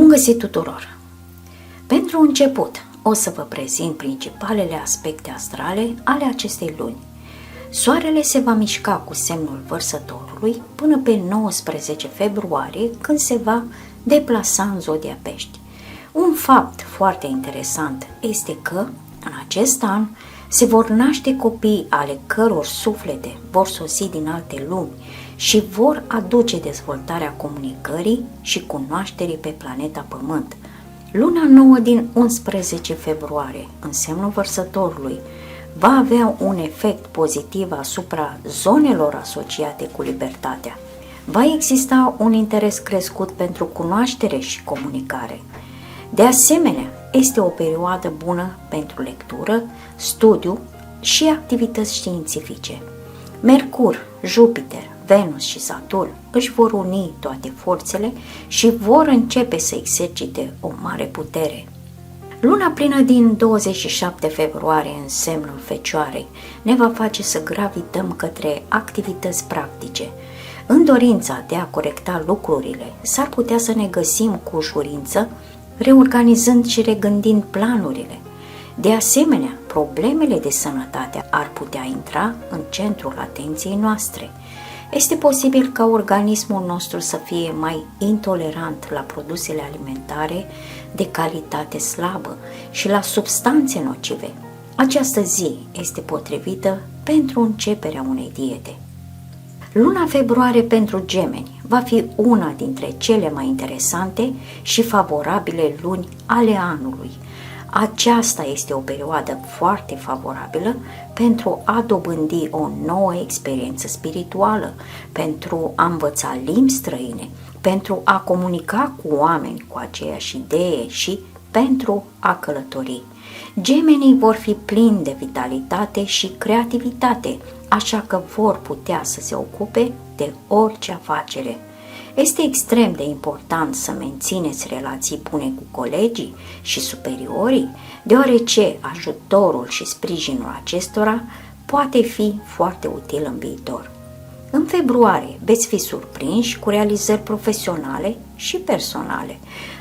Bun găsit tuturor! Pentru început, o să vă prezint principalele aspecte astrale ale acestei luni. Soarele se va mișca cu semnul Vărsătorului până pe 19 februarie, când se va deplasa în zodia Pești. Un fapt foarte interesant este că, în acest an, se vor naște copii ale căror suflete vor sosi din alte lumi și vor aduce dezvoltarea comunicării și cunoașterii pe planeta Pământ. Luna nouă din 11 februarie, în semnul Vărsătorului, va avea un efect pozitiv asupra zonelor asociate cu libertatea. Va exista un interes crescut pentru cunoaștere și comunicare. De asemenea, este o perioadă bună pentru lectură, studiu și activități științifice. Mercur, Jupiter, Venus și Saturn își vor uni toate forțele și vor începe să exercite o mare putere. Luna plină din 27 februarie în semnul Fecioarei ne va face să gravităm către activități practice. În dorința de a corecta lucrurile, s-ar putea să ne găsim cu ușurință, reorganizând și regândind planurile. De asemenea, problemele de sănătate ar putea intra în centrul atenției noastre. Este posibil ca organismul nostru să fie mai intolerant la produsele alimentare de calitate slabă și la substanțe nocive. Această zi este potrivită pentru începerea unei diete. Luna februarie pentru Gemeni va fi una dintre cele mai interesante și favorabile luni ale anului. Aceasta este o perioadă foarte favorabilă pentru a dobândi o nouă experiență spirituală, pentru a învăța limbi străine, pentru a comunica cu oameni cu aceeași idee și pentru a călători. Gemenii vor fi plini de vitalitate și creativitate, așa că vor putea să se ocupe de orice afacere. Este extrem de important să mențineți relații bune cu colegii și superiorii, deoarece ajutorul și sprijinul acestora poate fi foarte util în viitor. În februarie veți fi surprinși cu realizări profesionale și personale.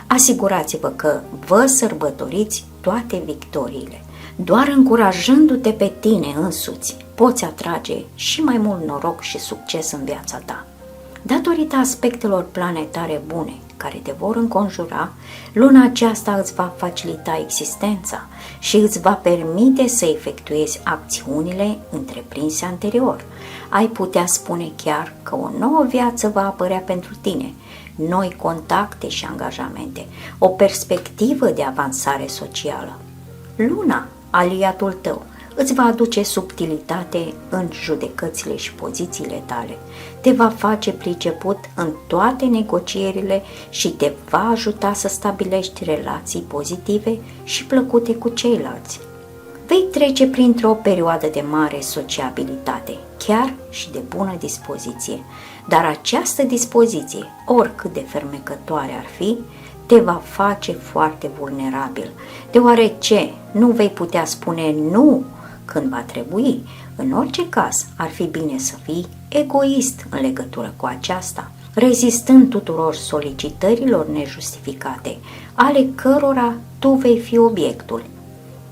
Asigurați-vă că vă sărbătoriți toate victoriile. Doar încurajându-te pe tine însuți, poți atrage și mai mult noroc și succes în viața ta. Datorită aspectelor planetare bune care te vor înconjura, luna aceasta îți va facilita existența și îți va permite să efectuezi acțiunile întreprinse anterior. Ai putea spune chiar că o nouă viață va apărea pentru tine, noi contacte și angajamente, o perspectivă de avansare socială. Luna, aliatul tău, îți va aduce subtilitate în judecățile și pozițiile tale, te va face priceput în toate negocierile și te va ajuta să stabilești relații pozitive și plăcute cu ceilalți. Vei trece printr-o perioadă de mare sociabilitate, chiar și de bună dispoziție, dar această dispoziție, oricât de fermecătoare ar fi, te va face foarte vulnerabil, deoarece nu vei putea spune nu când va trebui. În orice caz, ar fi bine să fii egoist în legătură cu aceasta, rezistând tuturor solicitărilor nejustificate, ale cărora tu vei fi obiectul.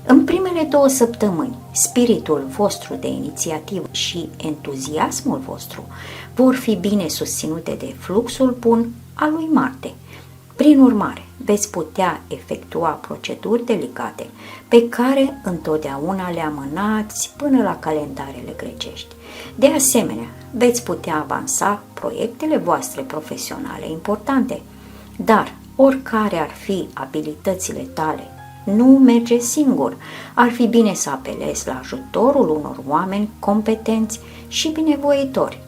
În primele 2 săptămâni, spiritul vostru de inițiativă și entuziasmul vostru vor fi bine susținute de fluxul bun al lui Marte. Prin urmare, veți putea efectua proceduri delicate pe care întotdeauna le amânați până la calendarele grecești. De asemenea, veți putea avansa proiectele voastre profesionale importante, dar oricare ar fi abilitățile tale, nu merge singur. Ar fi bine să apelezi la ajutorul unor oameni competenți și binevoitori.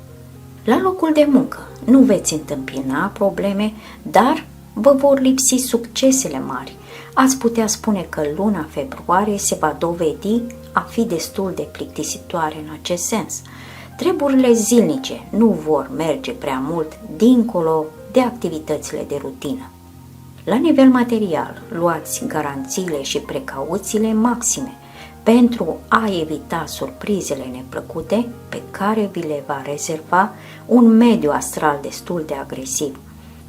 La locul de muncă nu veți întâmpina probleme, dar vă vor lipsi succesele mari. Ați putea spune că luna februarie se va dovedi a fi destul de plictisitoare în acest sens. Treburile zilnice nu vor merge prea mult dincolo de activitățile de rutină. La nivel material, luați garanțiile și precauțiile maxime pentru a evita surprizele neplăcute pe care vi le va rezerva un mediu astral destul de agresiv.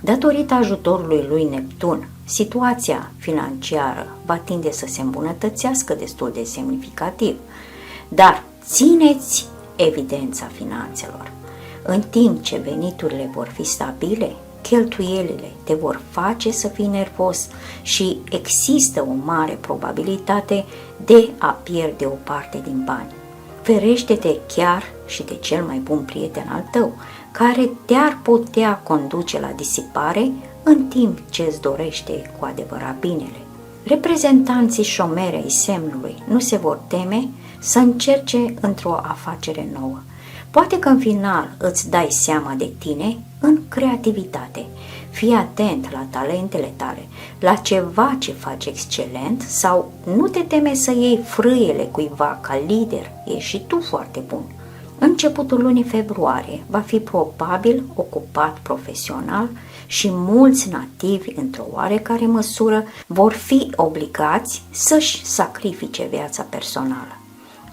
Datorită ajutorului lui Neptun, situația financiară va tinde să se îmbunătățească destul de semnificativ, dar țineți evidența finanțelor. În timp ce veniturile vor fi stabile, cheltuielile te vor face să fii nervos și există o mare probabilitate de a pierde o parte din bani. Ferește-te chiar și de cel mai bun prieten al tău, care te-ar putea conduce la disipare în timp ce îți dorește cu adevărat binele. Reprezentanții șomeri ai semnului nu se vor teme să încerce într-o afacere nouă. Poate că în final îți dai seama de tine în creativitate. Fii atent la talentele tale, la ceva ce faci excelent sau nu te teme să iei frâiele cuiva ca lider, ești și tu foarte bun. Începutul lunii februarie va fi probabil ocupat profesional și mulți nativi, într-o oarecare măsură, vor fi obligați să-și sacrifice viața personală.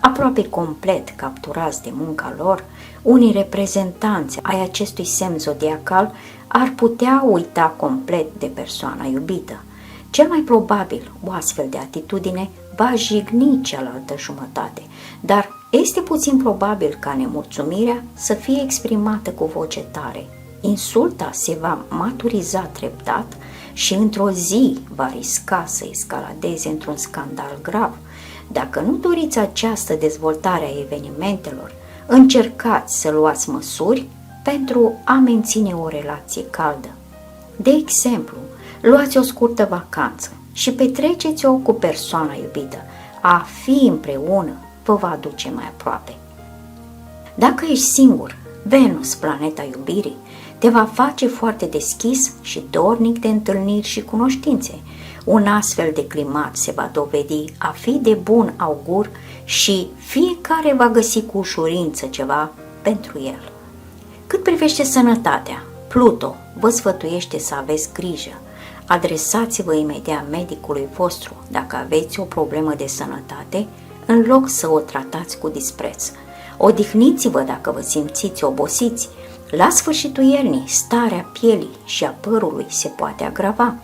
Aproape complet capturați de munca lor, unii reprezentanți ai acestui semn zodiacal ar putea uita complet de persoana iubită. Cel mai probabil, o astfel de atitudine va jigni cealaltă jumătate, dar este puțin probabil ca nemulțumirea să fie exprimată cu voce tare. Insulta se va maturiza treptat și într-o zi va risca să escaladeze într-un scandal grav. Dacă nu doriți această dezvoltare a evenimentelor, încercați să luați măsuri pentru a menține o relație caldă. De exemplu, luați o scurtă vacanță și petreceți-o cu persoana iubită. A fi împreună vă va aduce mai aproape. Dacă ești singur, Venus, planeta iubirii, te va face foarte deschis și dornic de întâlniri și cunoștințe. Un astfel de climat se va dovedi a fi de bun augur și fiecare va găsi cu ușurință ceva pentru el. Cât privește sănătatea, Pluto vă sfătuiește să aveți grijă. Adresați-vă imediat medicului vostru dacă aveți o problemă de sănătate, în loc să o tratați cu dispreț. Odihniți-vă dacă vă simțiți obosiți. La sfârșitul iernii, starea pielii și a părului se poate agrava.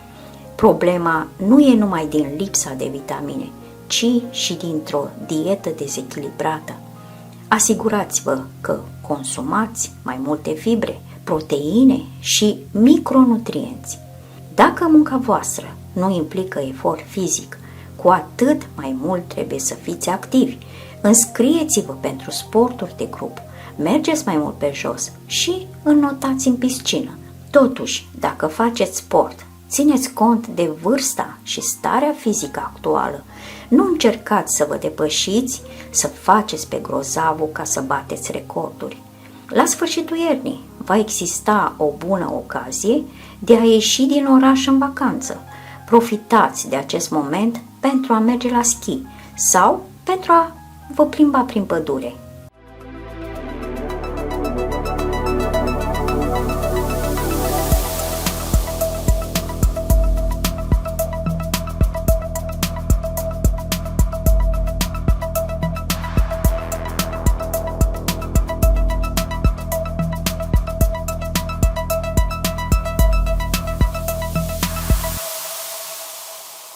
Problema nu e numai din lipsa de vitamine, ci și dintr-o dietă dezechilibrată. Asigurați-vă că consumați mai multe fibre, proteine și micronutrienți. Dacă munca voastră nu implică efort fizic, cu atât mai mult trebuie să fiți activi. Înscrieți-vă pentru sporturi de grup, mergeți mai mult pe jos și înnotați în piscină. Totuși, dacă faceți sport, țineți cont de vârsta și starea fizică actuală. Nu încercați să vă depășiți, să faceți pe grozavul ca să bateți recorduri. La sfârșitul iernii va exista o bună ocazie de a ieși din oraș în vacanță. Profitați de acest moment pentru a merge la schi sau pentru a vă plimba prin pădure.